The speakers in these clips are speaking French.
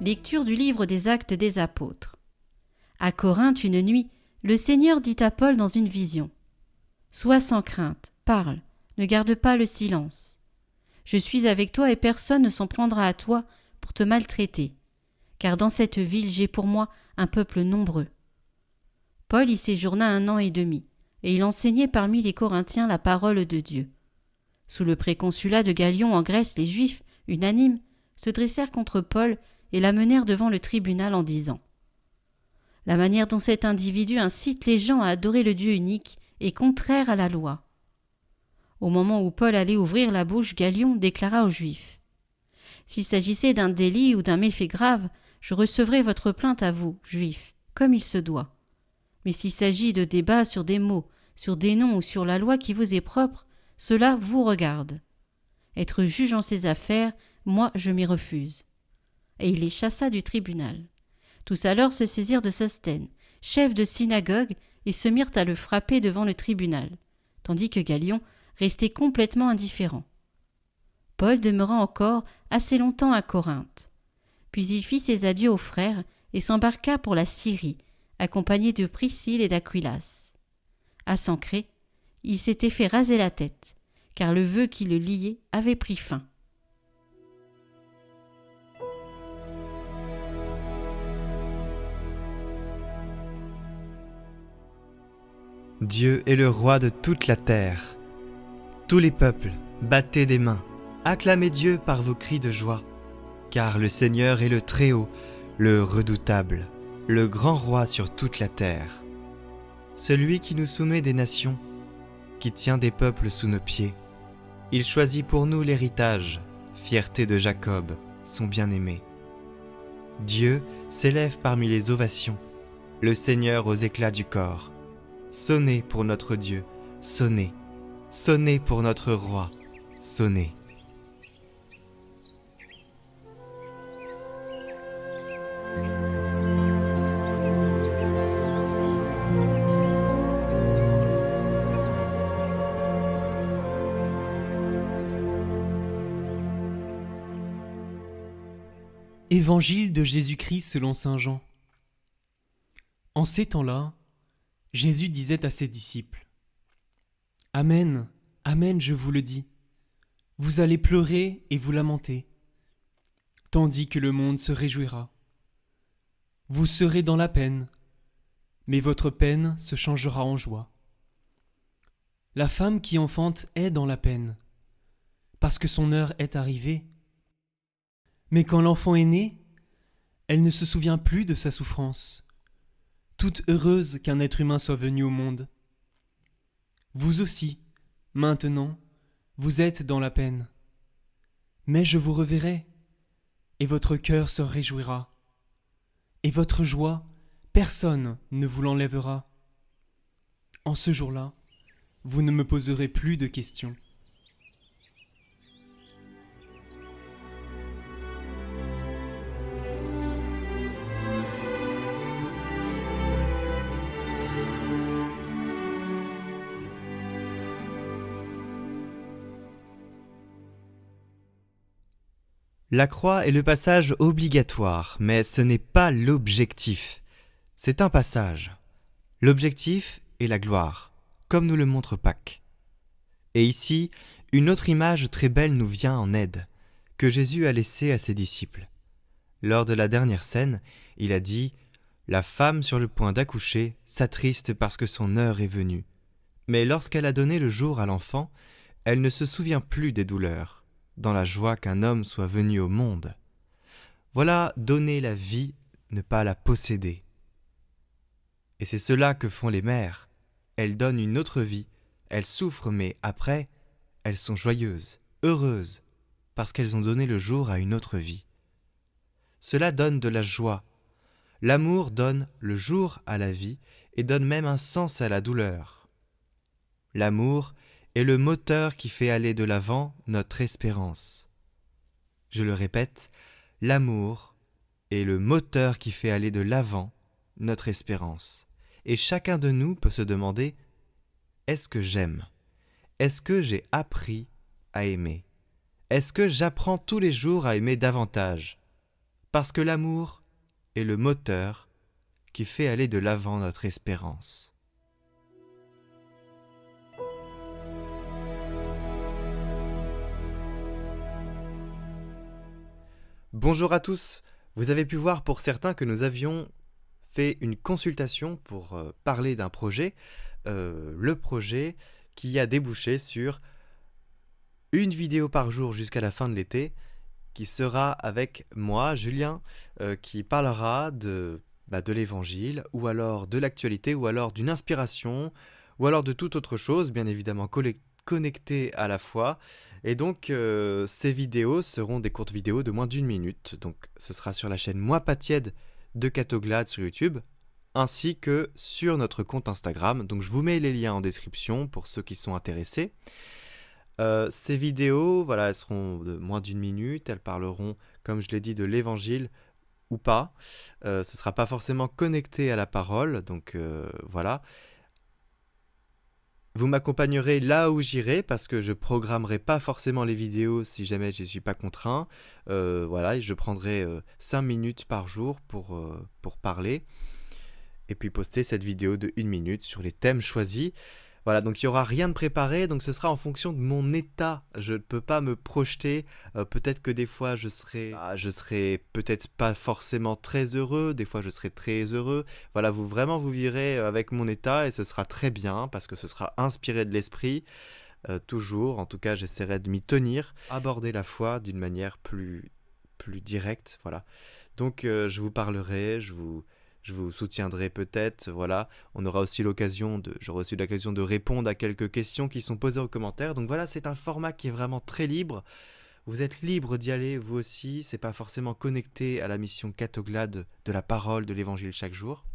Lecture du livre des Actes des Apôtres. À Corinthe, une nuit, le Seigneur dit à Paul dans une vision : « Sois sans crainte, parle, ne garde pas le silence. Je suis avec toi et personne ne s'en prendra à toi pour te maltraiter, car dans cette ville j'ai pour moi un peuple nombreux. » Paul y séjourna 1 an et demi, et il enseignait parmi les Corinthiens la parole de Dieu. Sous le préconsulat de Galion en Grèce, les Juifs, unanimes, se dressèrent contre Paul et l'amenèrent devant le tribunal en disant : « La manière dont cet individu incite les gens à adorer le Dieu unique est contraire à la loi. » Au moment où Paul allait ouvrir la bouche, Galion déclara aux Juifs : « S'il s'agissait d'un délit ou d'un méfait grave, je recevrai votre plainte à vous, Juifs, comme il se doit. Mais s'il s'agit de débats sur des mots, sur des noms ou sur la loi qui vous est propre, cela vous regarde. Être juge en ces affaires, moi je m'y refuse. » Et il les chassa du tribunal. Tous alors se saisirent de Sosthène, chef de synagogue, et se mirent à le frapper devant le tribunal, tandis que Galion restait complètement indifférent. Paul demeura encore assez longtemps à Corinthe. Puis il fit ses adieux aux frères et s'embarqua pour la Syrie, accompagné de Priscille et d'Aquilas. À Sancré, il s'était fait raser la tête, car le vœu qui le liait avait pris fin. Dieu est le roi de toute la terre. Tous les peuples, battez des mains, acclamez Dieu par vos cris de joie, car le Seigneur est le Très-Haut, le redoutable, le grand roi sur toute la terre. Celui qui nous soumet des nations, qui tient des peuples sous nos pieds. Il choisit pour nous l'héritage, fierté de Jacob, son bien-aimé. Dieu s'élève parmi les ovations, le Seigneur aux éclats du corps. Sonnez pour notre Dieu, sonnez, sonnez pour notre roi, sonnez. Évangile de Jésus-Christ selon saint Jean. En ces temps-là, Jésus disait à ses disciples : « Amen, amen, je vous le dis, vous allez pleurer et vous lamenter, tandis que le monde se réjouira. Vous serez dans la peine, mais votre peine se changera en joie. La femme qui enfante est dans la peine, parce que son heure est arrivée. Mais quand l'enfant est né, elle ne se souvient plus de sa souffrance, toute heureuse qu'un être humain soit venu au monde. Vous aussi, maintenant, vous êtes dans la peine. Mais je vous reverrai, et votre cœur se réjouira. Et votre joie, personne ne vous l'enlèvera. En ce jour-là, vous ne me poserez plus de questions. » La croix est le passage obligatoire, mais ce n'est pas l'objectif. C'est un passage. L'objectif est la gloire, comme nous le montre Pâques. Et ici, une autre image très belle nous vient en aide, que Jésus a laissée à ses disciples. Lors de la dernière scène, il a dit : « La femme sur le point d'accoucher s'attriste parce que son heure est venue. Mais lorsqu'elle a donné le jour à l'enfant, elle ne se souvient plus des douleurs, dans la joie qu'un homme soit venu au monde. Voilà donner la vie, ne pas la posséder. » Et c'est cela que font les mères. Elles donnent une autre vie, elles souffrent, mais après, elles sont joyeuses, heureuses, parce qu'elles ont donné le jour à une autre vie. Cela donne de la joie. L'amour donne le jour à la vie et donne même un sens à la douleur. L'amour est le moteur qui fait aller de l'avant notre espérance. Je le répète, l'amour est le moteur qui fait aller de l'avant notre espérance. Et chacun de nous peut se demander, est-ce que j'aime ? Est-ce que j'ai appris à aimer ? Est-ce que j'apprends tous les jours à aimer davantage ? Parce que l'amour est le moteur qui fait aller de l'avant notre espérance. Bonjour à tous. Vous avez pu voir pour certains que nous avions fait une consultation pour parler d'un projet, le projet qui a débouché sur une vidéo par jour jusqu'à la fin de l'été, qui sera avec moi, Julien, qui parlera de l'évangile, ou alors de l'actualité, ou alors d'une inspiration, ou alors de toute autre chose, bien évidemment connectée à la foi. Et donc, ces vidéos seront des courtes vidéos de moins d'1 minute. Donc, ce sera sur la chaîne Moi Pas Tiède de Catoglade sur YouTube, ainsi que sur notre compte Instagram. Donc, je vous mets les liens en description pour ceux qui sont intéressés. Ces vidéos, voilà, elles seront de moins d'1 minute. Elles parleront, comme je l'ai dit, de l'évangile ou pas. Ce ne sera pas forcément connecté à la parole. Donc, voilà. Vous m'accompagnerez là où j'irai parce que je programmerai pas forcément les vidéos si jamais je ne suis pas contraint. Voilà, et je prendrai 5 minutes par jour pour parler et puis poster cette vidéo de 1 minute sur les thèmes choisis. Voilà, donc il n'y aura rien de préparé, donc ce sera en fonction de mon état. Je ne peux pas me projeter. Peut-être que des fois je serai peut-être pas forcément très heureux, des fois je serai très heureux. Voilà, vous vivrez avec mon état et ce sera très bien parce que ce sera inspiré de l'esprit. Toujours, en tout cas j'essaierai de m'y tenir, aborder la foi d'une manière plus directe. Voilà. Donc je vous parlerai, je vous soutiendrai peut-être, voilà. J'aurai aussi l'occasion de répondre à quelques questions qui sont posées aux commentaires. Donc voilà, c'est un format qui est vraiment très libre. Vous êtes libre d'y aller, vous aussi. C'est pas forcément connecté à la mission Catoglade de la parole de l'évangile chaque jour.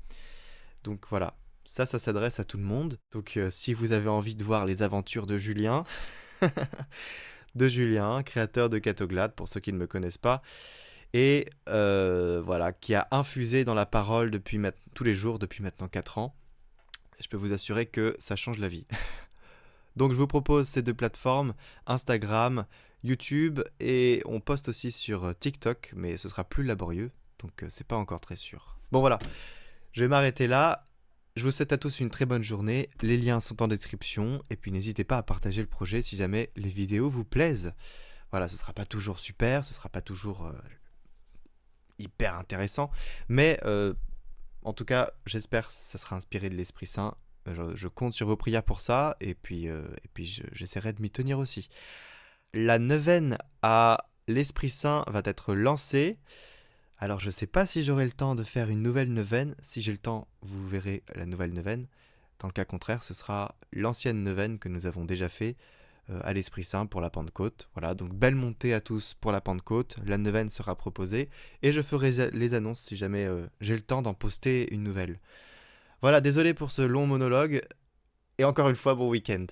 Donc voilà, ça s'adresse à tout le monde. Donc si vous avez envie de voir les aventures de Julien, créateur de Catoglade, pour ceux qui ne me connaissent pas, et voilà, qui a infusé dans la parole tous les jours depuis maintenant 4 ans. Et je peux vous assurer que ça change la vie. Donc je vous propose ces 2 plateformes, Instagram, YouTube, et on poste aussi sur TikTok, mais ce sera plus laborieux, donc c'est pas encore très sûr. Bon voilà, je vais m'arrêter là. Je vous souhaite à tous une très bonne journée. Les liens sont en description, et puis n'hésitez pas à partager le projet si jamais les vidéos vous plaisent. Voilà, ce sera pas toujours super, ce sera pas toujours hyper intéressant, mais en tout cas j'espère que ça sera inspiré de l'Esprit Saint. Je compte sur vos prières pour ça, et puis j'essaierai de m'y tenir aussi. La neuvaine à l'Esprit Saint va être lancée. Alors je sais pas si j'aurai le temps de faire une nouvelle neuvaine. Si j'ai le temps, vous verrez la nouvelle neuvaine. Dans le cas contraire, ce sera l'ancienne neuvaine que nous avons déjà fait à l'Esprit Saint pour la Pentecôte. Voilà, donc belle montée à tous pour la Pentecôte. La neuvaine sera proposée et je ferai les annonces si jamais j'ai le temps d'en poster une nouvelle. Voilà, désolé pour ce long monologue et encore une fois, bon week-end.